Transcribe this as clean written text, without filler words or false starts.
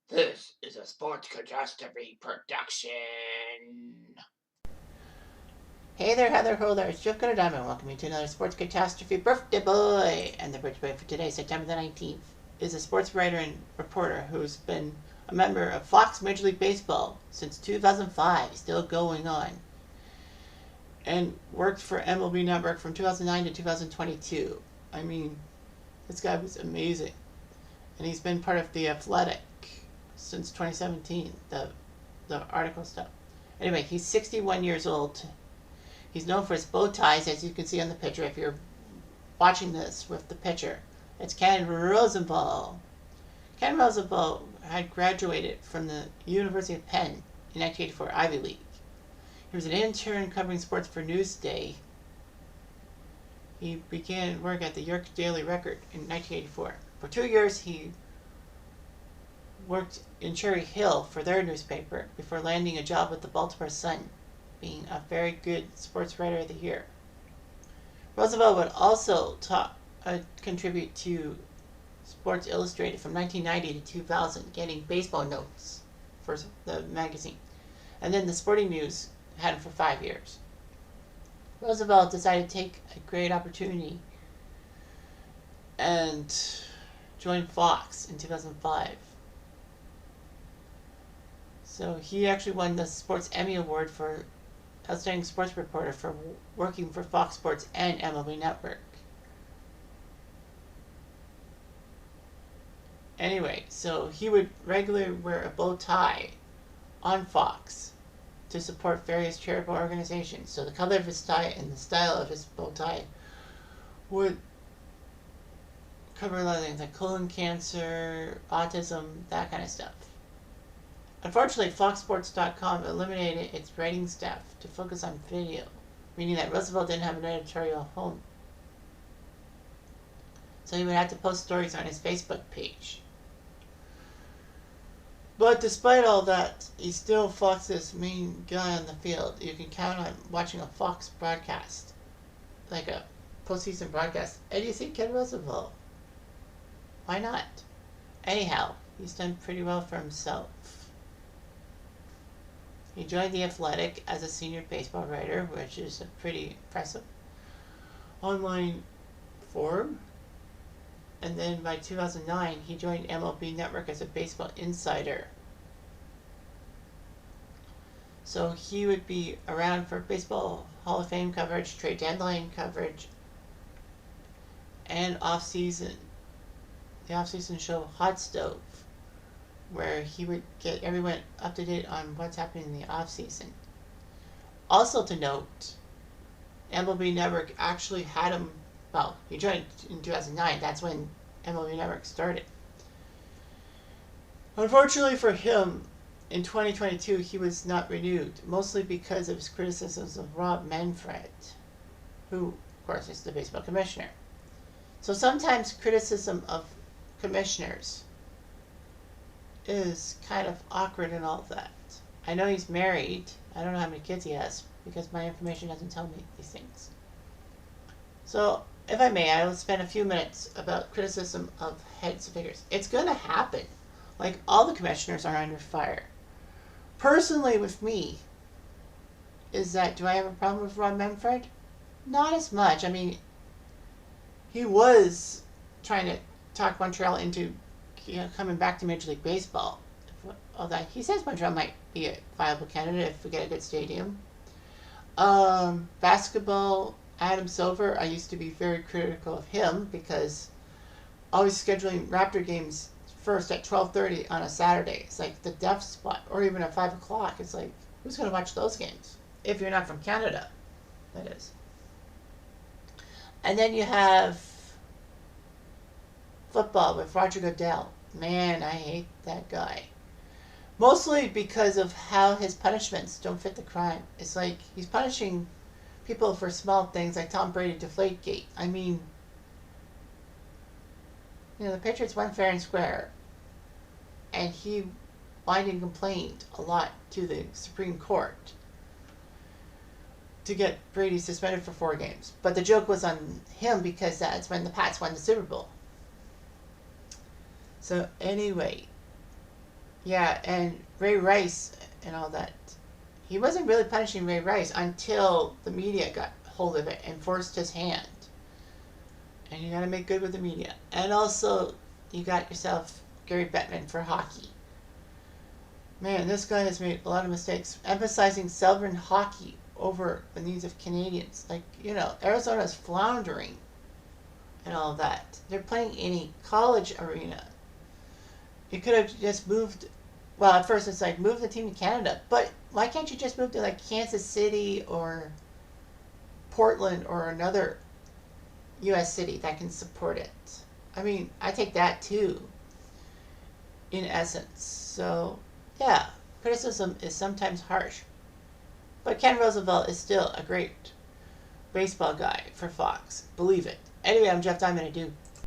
This is a Sports Catastrophe production. Hey there, Heather. Ho there. It's Jeff Gunner Diamond. Welcome you to another Sports Catastrophe Birthday Boy. And the birthday boy for today, September the 19th, is a sports writer and reporter who's been a member of Fox Major League Baseball since 2005, still going on, and worked for MLB Network from 2009 to 2022. I mean, this guy was amazing. And he's been part of The Athletic since 2017, the article stuff. Anyway, he's 61 years old. He's known for his bow ties, as you can see on the picture if you're watching this with the picture. It's Ken Rosenthal. Ken Rosenthal had graduated from the University of Penn in 1984 Ivy League. He was an intern covering sports for Newsday. He began work at the York Daily Record in 1984. For 2 years, he worked in Cherry Hill for their newspaper before landing a job with the Baltimore Sun, being a very good sports writer of the year. Roosevelt would also contribute to Sports Illustrated from 1990 to 2000, getting baseball notes for the magazine. And then the Sporting News had him for 5 years. Roosevelt decided to take a great opportunity and joined Fox in 2005. So he actually won the Sports Emmy Award for Outstanding Sports Reporter for working for Fox Sports and MLB Network. Anyway, so he would regularly wear a bow tie on Fox to support various charitable organizations. So the color of his tie and the style of his bow tie would cover a lot of things like colon cancer, autism, that kind of stuff. Unfortunately, FoxSports.com eliminated its writing staff to focus on video, meaning that Roosevelt didn't have an editorial home. So he would have to post stories on his Facebook page. But despite all that, he's still Fox's main guy on the field. You can count on watching a Fox broadcast, like a postseason broadcast, and you see Ken Roosevelt. Why not? Anyhow, he's done pretty well for himself. He joined The Athletic as a senior baseball writer, which is a pretty impressive online forum. And then by 2009, he joined MLB Network as a baseball insider. So he would be around for Baseball Hall of Fame coverage, trade deadline coverage, and off-season. The off-season show Hot Stove, where he would get everyone up to date on what's happening in the off-season. Also to note, MLB Network actually had him, well, he joined in 2009, that's when MLB Network started. Unfortunately for him, in 2022 he was not renewed, mostly because of his criticisms of Rob Manfred, who, of course, is the baseball commissioner. So sometimes criticism of commissioners is kind of awkward and all that. I know he's married. I don't know how many kids he has because my information doesn't tell me these things. So, if I may, I will spend a few minutes about criticism of heads of figures. It's going to happen. Like, all the commissioners are under fire. Personally, with me, is that, do I have a problem with Rob Manfred? Not as much. I mean, he was trying to talk Montreal into coming back to Major League Baseball. All that. He says Montreal might be a viable candidate if we get a good stadium. Basketball, Adam Silver, I used to be very critical of him because always scheduling Raptor games first at 12:30 on a Saturday. It's like the death spot. Or even at 5 o'clock. It's like, who's going to watch those games? If you're not from Canada, that is. And then you have football with Roger Goodell. Man, I hate that guy. Mostly because of how his punishments don't fit the crime. It's like he's punishing people for small things like Tom Brady Deflategate. I mean, the Patriots won fair and square. And he whined and complained a lot to the Supreme Court to get Brady suspended for 4 games. But the joke was on him because that's when the Pats won the Super Bowl. So anyway, Yeah, and Ray Rice and all that. He wasn't really punishing Ray Rice until the media got hold of it and forced his hand. And you got to make good with the media. And also, you got yourself Gary Bettman for hockey. Man, this guy has made a lot of mistakes, emphasizing Southern hockey over the needs of Canadians. Like, Arizona's floundering and all that. They're playing in a college arena. You could have just moved. Well, at first it's like move the team to Canada, but why can't you just move to like Kansas City or Portland or another U.S. city that can support it? I mean, I take that too, in essence. So, yeah, criticism is sometimes harsh, but Ken Rosenthal is still a great baseball guy for Fox. Believe it. Anyway, I'm Jeff Diamond. I do